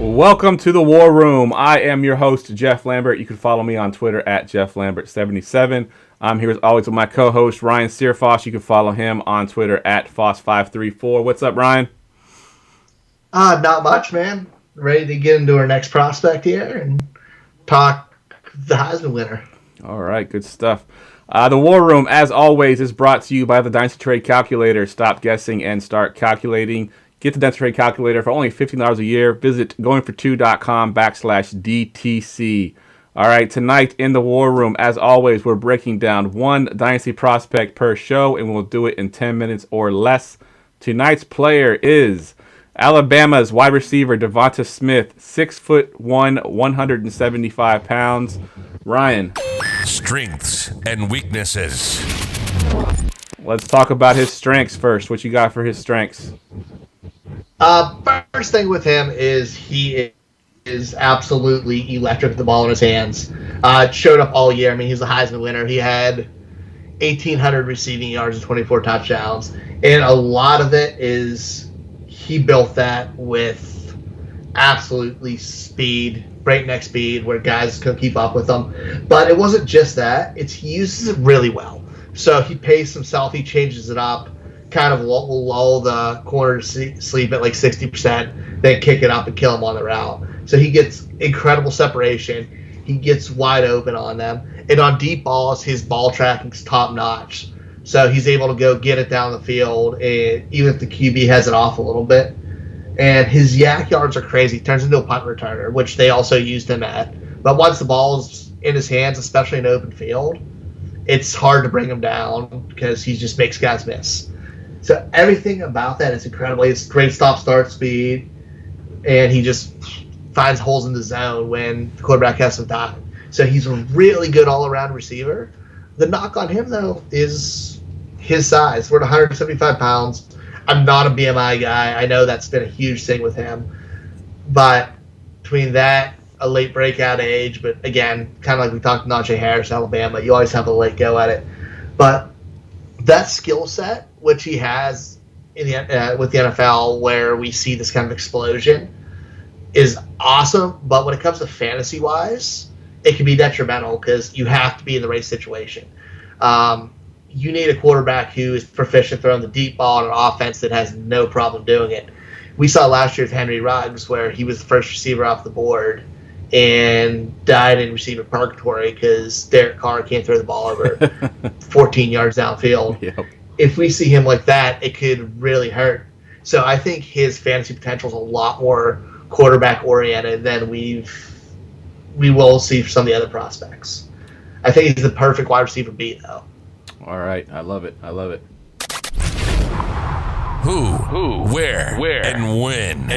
Welcome to the War Room. I am your host, Jeff Lambert. You can follow me on Twitter at JeffLambert77. I'm here as always with my co-host, Ryan Searfoss. You can follow him on Twitter at Foss534. What's up, Ryan? Not much, man. Ready to get into our next prospect here and talk the Heisman winner. All right, good stuff. The War Room, as always, is brought to you by the Dynasty Trade Calculator. Stop guessing and start calculating. Get the Dynasty Trade Calculator for only $15 a year. Visit goingfor2.com/DTC. All right, tonight in the War Room, as always, we're breaking down one Dynasty prospect per show, and we'll do it in 10 minutes or less. Tonight's player is Alabama's wide receiver, DeVonta Smith, 6'1", 175 pounds. Ryan. Strengths and weaknesses. Let's talk about his strengths first. What you got for his strengths? First thing with him is he is absolutely electric with the ball in his hands. Showed up all year. I mean, he's a Heisman winner. He had 1,800 receiving yards and 24 touchdowns. And a lot of it is he built that with absolutely speed, breakneck speed, where guys couldn't keep up with him. But it wasn't just that. He uses it really well. So he paced himself. He changes it up. Kind of will lull the corner to sleep at like 60%, then kick it up and kill him on the route. So he gets incredible separation. He gets wide open on them. And on deep balls, his ball tracking's top notch. So he's able to go get it down the field, and even if the QB has it off a little bit. And his yak yards are crazy. He turns into a punt returner, which they also used him at. But once the ball's in his hands, especially in open field, it's hard to bring him down because he just makes guys miss. So everything about that is incredible. It's great stop-start speed, and he just finds holes in the zone when the quarterback has some time. So he's a really good all-around receiver. The knock on him, though, is his size. We're at 175 pounds. I'm not a BMI guy. I know that's been a huge thing with him. But between that, a late breakout age, but again, kind of like we talked to Najee Harris, Alabama, you always have a late go at it. But that skill set, which he has in the with the NFL, where we see this kind of explosion, is awesome. But when it comes to fantasy-wise, it can be detrimental because you have to be in the right situation. You need a quarterback who is proficient throwing the deep ball on an offense that has no problem doing it. We saw last year with Henry Ruggs where he was the first receiver off the board and died in receiver purgatory because Derek Carr can't throw the ball over 14 yards downfield. Yep. If we see him like that, it could really hurt. So I think his fantasy potential is a lot more quarterback-oriented than we will see for some of the other prospects. I think he's the perfect wide receiver beat, though. All right. I love it. Who, where, and when.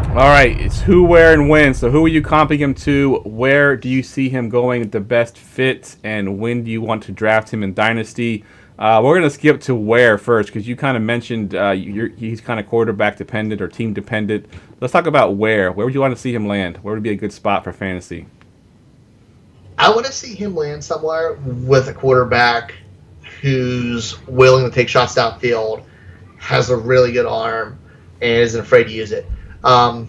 All right, it's who, where, and when. So who are you comping him to? Where do you see him going the best fit? And when do you want to draft him in Dynasty? We're going to skip to where first because you kind of mentioned he's kind of quarterback dependent or team dependent. Let's talk about where. Where would you want to see him land? Where would be a good spot for fantasy? I want to see him land somewhere with a quarterback who's willing to take shots downfield, has a really good arm, and isn't afraid to use it. The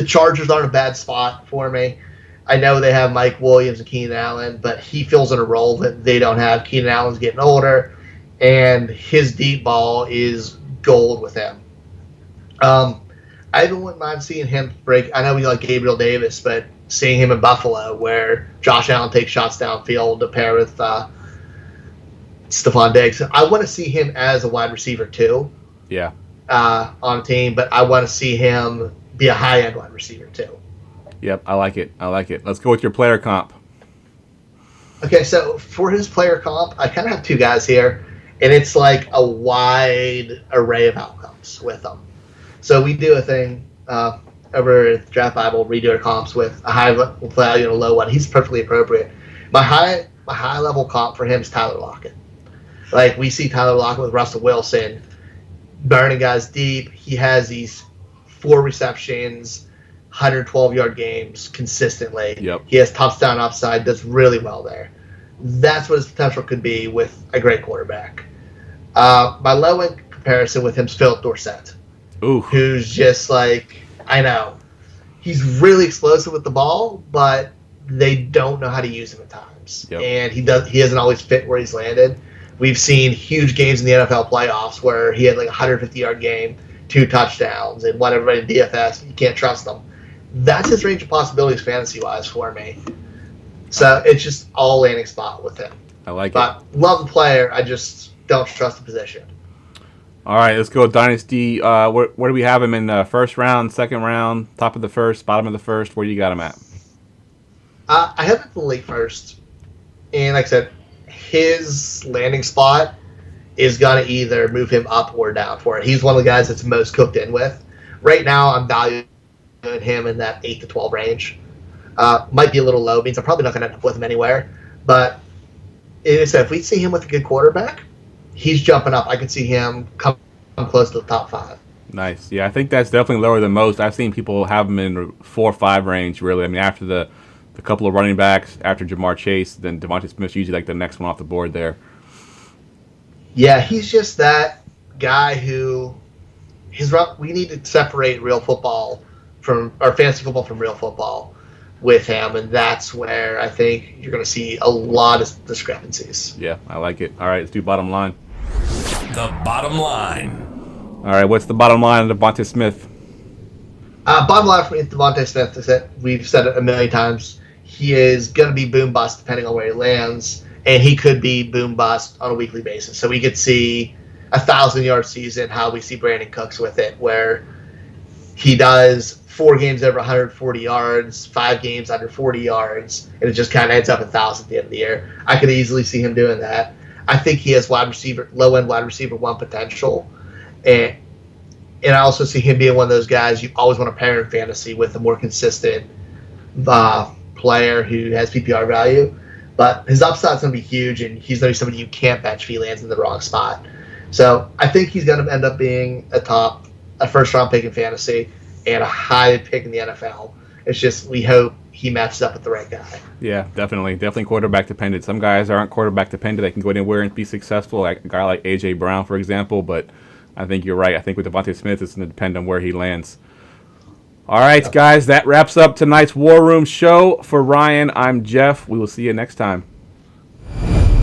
Chargers aren't a bad spot for me. I know they have Mike Williams and Keenan Allen, but he fills in a role that they don't have. Keenan Allen's getting older, and his deep ball is gold with him. I even wouldn't mind seeing him break. I know we like Gabriel Davis, but seeing him in Buffalo where Josh Allen takes shots downfield to pair with Stephon Diggs. I want to see him as a wide receiver too. Yeah. On a team, but I want to see him be a high-end wide receiver too. Yep, I like it. Let's go with your player comp. Okay, so for his player comp, I kind of have two guys here, and it's like a wide array of outcomes with them. So we do a thing over at Draft Bible, redo our comps with a high value and a low one. He's perfectly appropriate. My high level comp for him is Tyler Lockett. Like we see Tyler Lockett with Russell Wilson burning guys deep. He has these 4 receptions, 112-yard games consistently. Yep. He has touchdown upside, does really well there. That's what his potential could be with a great quarterback. My low-end comparison with him is Philip Dorsett. Ooh. who's just like, I know, he's really explosive with the ball, but they don't know how to use him at times. Yep. And he doesn't always fit where he's landed. We've seen huge games in the NFL playoffs where he had like a 150-yard game, 2 touchdowns, and won everybody in DFS. You can't trust him. That's his range of possibilities fantasy-wise for me. So it's just all landing spot with him. I like it. But love the player. I just don't trust the position. All right, let's go Dynasty. Where do we have him in first round, second round, top of the first, bottom of the first? Where you got him at? I have it the late first. And like I said, his landing spot is going to either move him up or down for it. He's one of the guys that's most cooked in with. Right now, I'm valuing him in that 8 to 12 range. Might be a little low, means I'm probably not going to end up with him anywhere. But if we see him with a good quarterback, he's jumping up. I could see him come close to the top 5. Nice. Yeah, I think that's definitely lower than most. I've seen people have him in 4 or 5 range, really. I mean, after the couple of running backs, after Jamar Chase, then DeVonta Smith's usually like the next one off the board there. Yeah, he's just that guy who we need to separate real football or fantasy football from real football with him, and that's where I think you're going to see a lot of discrepancies. Yeah, I like it. All right, let's do bottom line. The bottom line. All right, what's the bottom line of DeVonta Smith? Bottom line for me, DeVonta Smith is that we've said it a million times. He is going to be boom bust depending on where he lands, and he could be boom bust on a weekly basis. So we could see a 1,000-yard season, how we see Brandon Cooks with it, where he does 4 games over 140 yards, 5 games under 40 yards, and it just kind of ends up 1,000 at the end of the year. I could easily see him doing that. I think he has low-end wide receiver 1 potential, and I also see him being one of those guys you always want to pair in fantasy with a more consistent player who has PPR value. But his upside's going to be huge, and he's going to be somebody you can't bench if he lands in the wrong spot. So I think he's going to end up being a first-round pick in fantasy and a high pick in the NFL. It's just we hope he matches up with the right guy. Yeah, definitely quarterback dependent. Some guys aren't quarterback dependent; they can go anywhere and be successful. Like a guy like AJ Brown, for example. But I think you're right. I think with DeVonta Smith, it's going to depend on where he lands. All right, guys, that wraps up tonight's War Room show. For Ryan, I'm Jeff. We will see you next time.